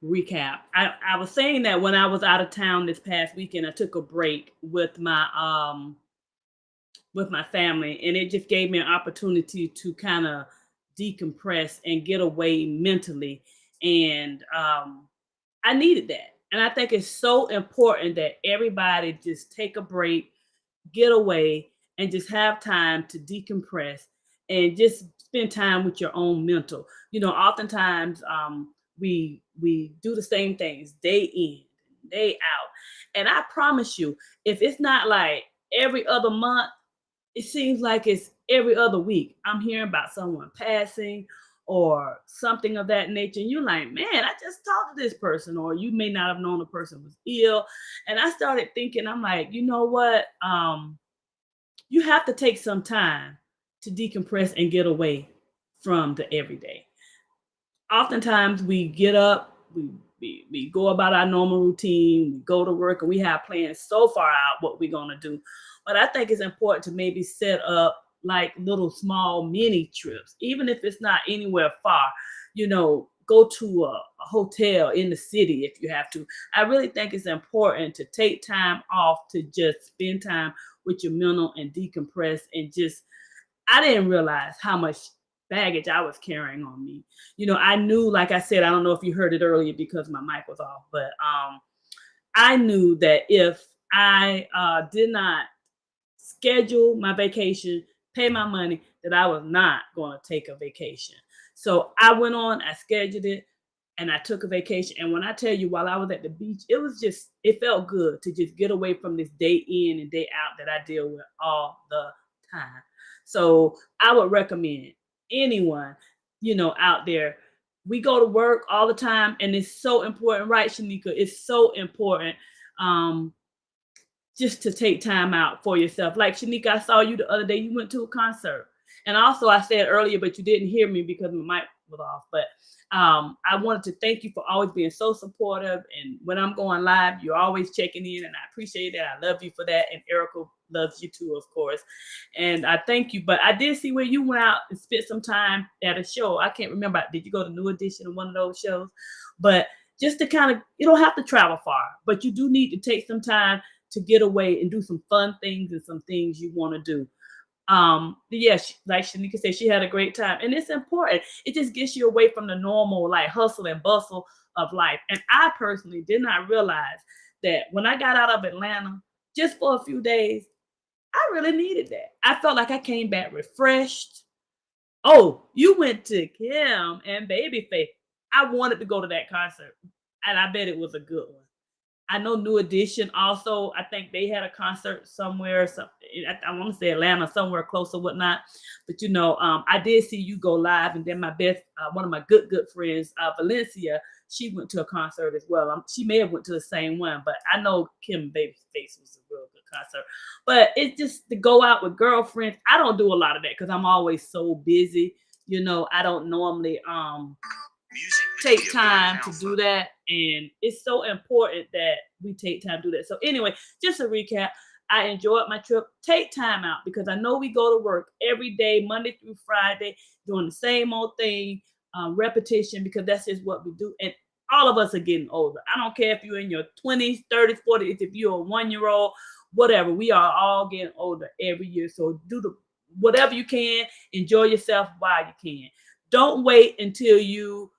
recap. I was saying that when I was out of town this past weekend, I took a break with my family, and it just gave me an opportunity to kind of decompress and get away mentally. And I needed that. And I think it's so important that everybody just take a break, get away, and just have time to decompress and just spend time with your own mental. Oftentimes we do the same things day in, day out. And I promise you, if it's not like every other month, it seems like it's every other week. I'm hearing about someone passing or something of that nature. And you're like, man, I just talked to this person, or you may not have known the person was ill. And I started thinking, I'm like, you know what? You have to take some time to decompress and get away from the everyday. Oftentimes we get up, we go about our normal routine, we go to work, and we have plans so far out what we're going to do. But I think it's important to maybe set up like little small mini trips, even if it's not anywhere far. Go to a hotel in the city if you have to. I really think it's important to take time off to just spend time with your mental and decompress and just. I didn't realize how much baggage I was carrying on me. I knew, like I said, I don't know if you heard it earlier because my mic was off, but I knew that if I did not schedule my vacation, pay my money, that I was not going to take a vacation. So I went on, I scheduled it, and I took a vacation. And when I tell you, while I was at the beach, it felt good to just get away from this day in and day out that I deal with all the time. So I would recommend anyone, out there. We go to work all the time, and it's so important, right, Shanika? It's so important. Um, just to take time out for yourself. Like Shanika, I saw you the other day. You went to a concert. And also I said earlier, but you didn't hear me because my mic was off. But I wanted to thank you for always being so supportive. And when I'm going live, you're always checking in, and I appreciate that. I love you for that. And Erica loves you too, of course. And I thank you. But I did see where you went out and spent some time at a show. I can't remember. Did you go to New Edition or one of those shows? But just to kind of, you don't have to travel far, but you do need to take some time to get away and do some fun things and some things you want to do. Yes, like Shanika said, she had a great time, and it's important. It just gets you away from the normal like hustle and bustle of life. And I personally did not realize that when I got out of Atlanta just for a few days, I really needed that. I felt like I came back refreshed. Oh, you went to Kim and Babyface. I wanted to go to that concert, and I bet it was a good one. I know New Edition also. I think they had a concert somewhere. I want to say Atlanta, somewhere close or whatnot. But I did see you go live, and then my best, one of my good friends, Valencia, she went to a concert as well. She may have went to the same one, but I know Kim Babyface was a real good concert. But it's just to go out with girlfriends. I don't do a lot of that because I'm always so busy. I don't normally take time to do that, and it's so important that we take time to do that. So anyway, just a recap, I enjoyed my trip. Take time out, because I know we go to work every day, Monday through Friday, doing the same old thing, repetition, because that's just what we do. And all of us are getting older. I don't care if you're in your 20s, 30s, 40s, if you're a 1-year-old, whatever, we are all getting older every year. So do whatever you can, enjoy yourself while you can. Don't wait until you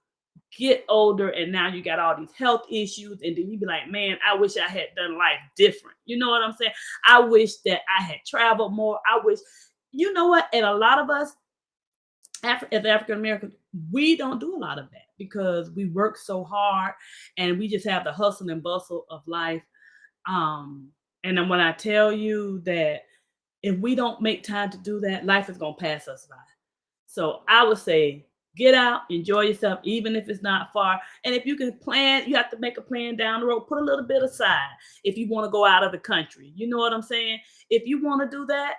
get older and now you got all these health issues, and then you be like, man, I wish I had done life different. You know what I'm saying? I wish that I had traveled more. I wish, you know what? And a lot of us, as African Americans, we don't do a lot of that because we work so hard and we just have the hustle and bustle of life. And then when I tell you that if we don't make time to do that, life is going to pass us by. So I would say, get out, enjoy yourself, even if it's not far. And if you can plan, you have to make a plan down the road. Put a little bit aside if you want to go out of the country. You know what I'm saying? If you want to do that,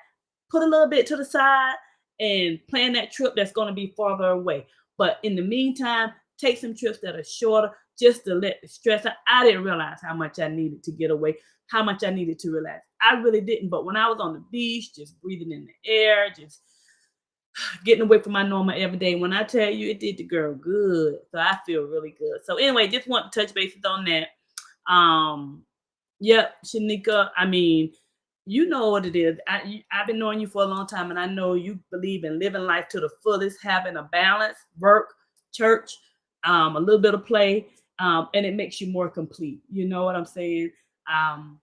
put a little bit to the side and plan that trip that's going to be farther away. But in the meantime, take some trips that are shorter just to let the stress out. I didn't realize how much I needed to get away, how much I needed to relax. I really didn't. But when I was on the beach, just breathing in the air, just getting away from my normal every day. When I tell you, it did the girl good. So I feel really good. So anyway, just want to touch bases on that. Um, yep, Shanika. I mean, you know what it is. I've been knowing you for a long time, and I know you believe in living life to the fullest, having a balance, work, church, a little bit of play, and it makes you more complete. You know what I'm saying? Um,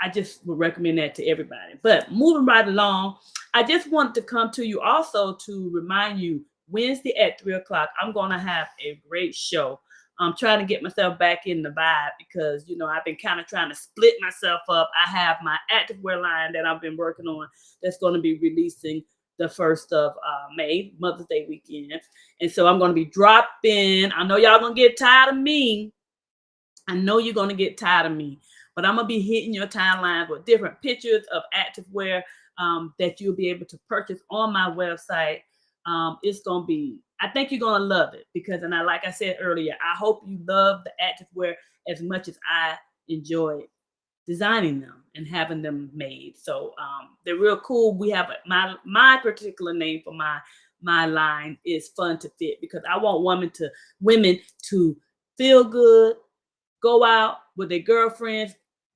I just would recommend that to everybody. But moving right along, I just want to come to you also to remind you Wednesday at 3 o'clock, I'm going to have a great show. I'm trying to get myself back in the vibe because, I've been kind of trying to split myself up. I have my activewear line that I've been working on that's going to be releasing the 1st of May, Mother's Day weekend. And so I'm going to be dropping. I know y'all going to get tired of me. I know you're going to get tired of me, but I'm going to be hitting your timeline with different pictures of activewear that you'll be able to purchase on my website. It's going to be, I think you're going to love it because, like I said earlier, I hope you love the activewear as much as I enjoyed designing them and having them made. So they're real cool. We have my particular name for my line is Fun to Fit because I want women to feel good, go out with their girlfriends,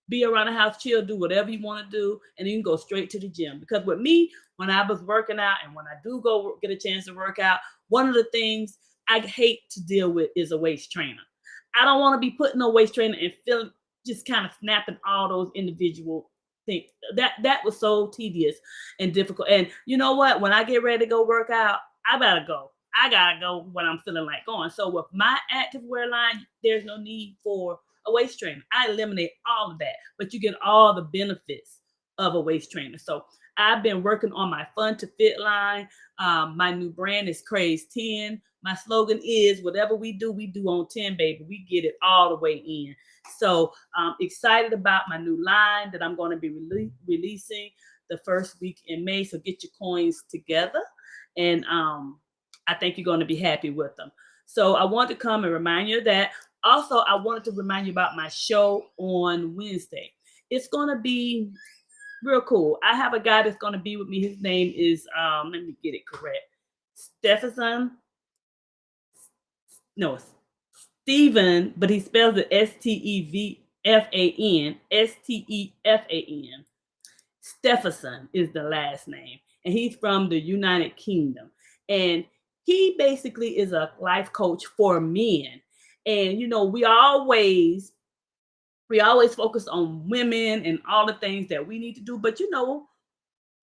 be around the house, chill, do whatever you want to do, and then you can go straight to the gym. Because with me, when I was working out and when I do go get a chance to work out, one of the things I hate to deal with is a waist trainer. I don't want to be putting a waist trainer and feeling just kind of snapping all those individual things. That was so tedious and difficult. And you know what? When I get ready to go work out, I gotta go. I gotta go when I'm feeling like going. So with my activewear line, there's no need for a waist trainer. I eliminate all of that, but you get all the benefits of a waist trainer. So I've been working on my Fun to Fit line. My new brand is Craze 10. My slogan is whatever we do on 10, baby. We get it all the way in. So I'm excited about my new line that I'm going to be releasing the first week in May. So get your coins together. And I think you're going to be happy with them. So I want to come and remind you of that. Also, I wanted to remind you about my show on Wednesday. It's going to be real cool. I have a guy that's going to be with me. His name is, let me get it correct. Stefan. No, Steven, but he spells it Stevfan. Stefan. Stefan is the last name. And he's from the United Kingdom. And he basically is a life coach for men. And we always focus on women and all the things that we need to do. But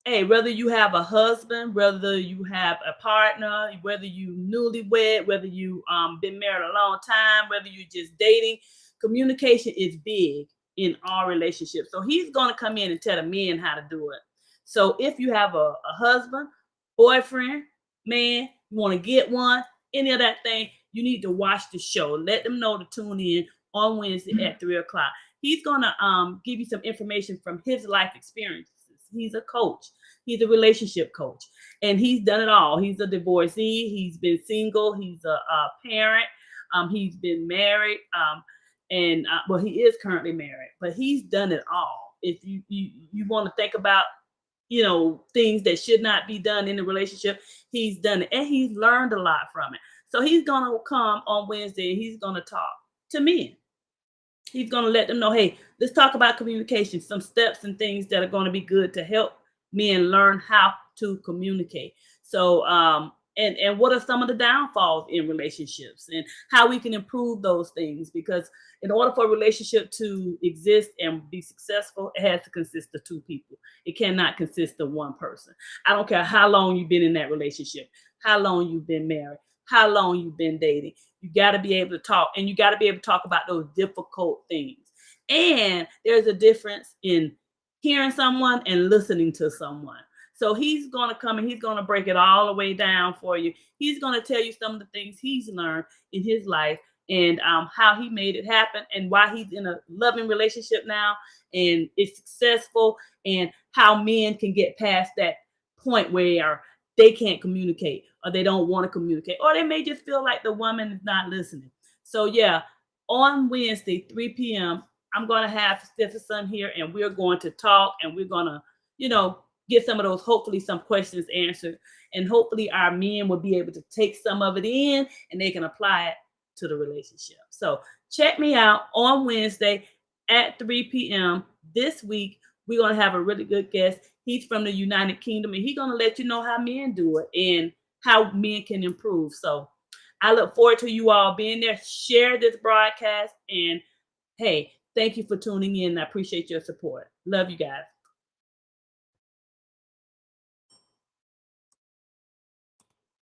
hey, whether you have a husband, whether you have a partner, whether you newlywed, whether you been married a long time, whether you're just dating, communication is big in all relationships. So he's going to come in and tell the men how to do it. So if you have a husband, boyfriend, man, you want to get one, any of that thing, you need to watch the show. Let them know to tune in on Wednesday at 3 o'clock. He's going to give you some information from his life experiences. He's a coach. He's a relationship coach. And he's done it all. He's a divorcee. He's been single. He's a parent. He's been married. Well, he is currently married. But he's done it all. If you want to think about things that should not be done in the relationship, he's done it. And he's learned a lot from it. So he's going to come on Wednesday and he's going to talk to men. He's going to let them know, hey, let's talk about communication, some steps and things that are going to be good to help men learn how to communicate. So, and what are some of the downfalls in relationships and how we can improve those things? Because in order for a relationship to exist and be successful, it has to consist of two people. It cannot consist of one person. I don't care how long you've been in that relationship, how long you've been married, how long you've been dating. You got to be able to talk, and you got to be able to talk about those difficult things. And there's a difference in hearing someone and listening to someone. So he's going to come and he's going to break it all the way down for you. He's going to tell you some of the things he's learned in his life and how he made it happen and why he's in a loving relationship now and is successful and how men can get past that point where they can't communicate or they don't want to communicate, or they may just feel like the woman is not listening. So yeah, on Wednesday, 3 p.m., I'm going to have Stefan here and we're going to talk and we're going to, get some of those, hopefully some questions answered. And hopefully our men will be able to take some of it in and they can apply it to the relationship. So check me out on Wednesday at 3 p.m. this week. We're going to have a really good guest. He's from the United Kingdom, and he's going to let you know how men do it and how men can improve. So I look forward to you all being there. Share this broadcast. And hey, thank you for tuning in. I appreciate your support. Love you guys.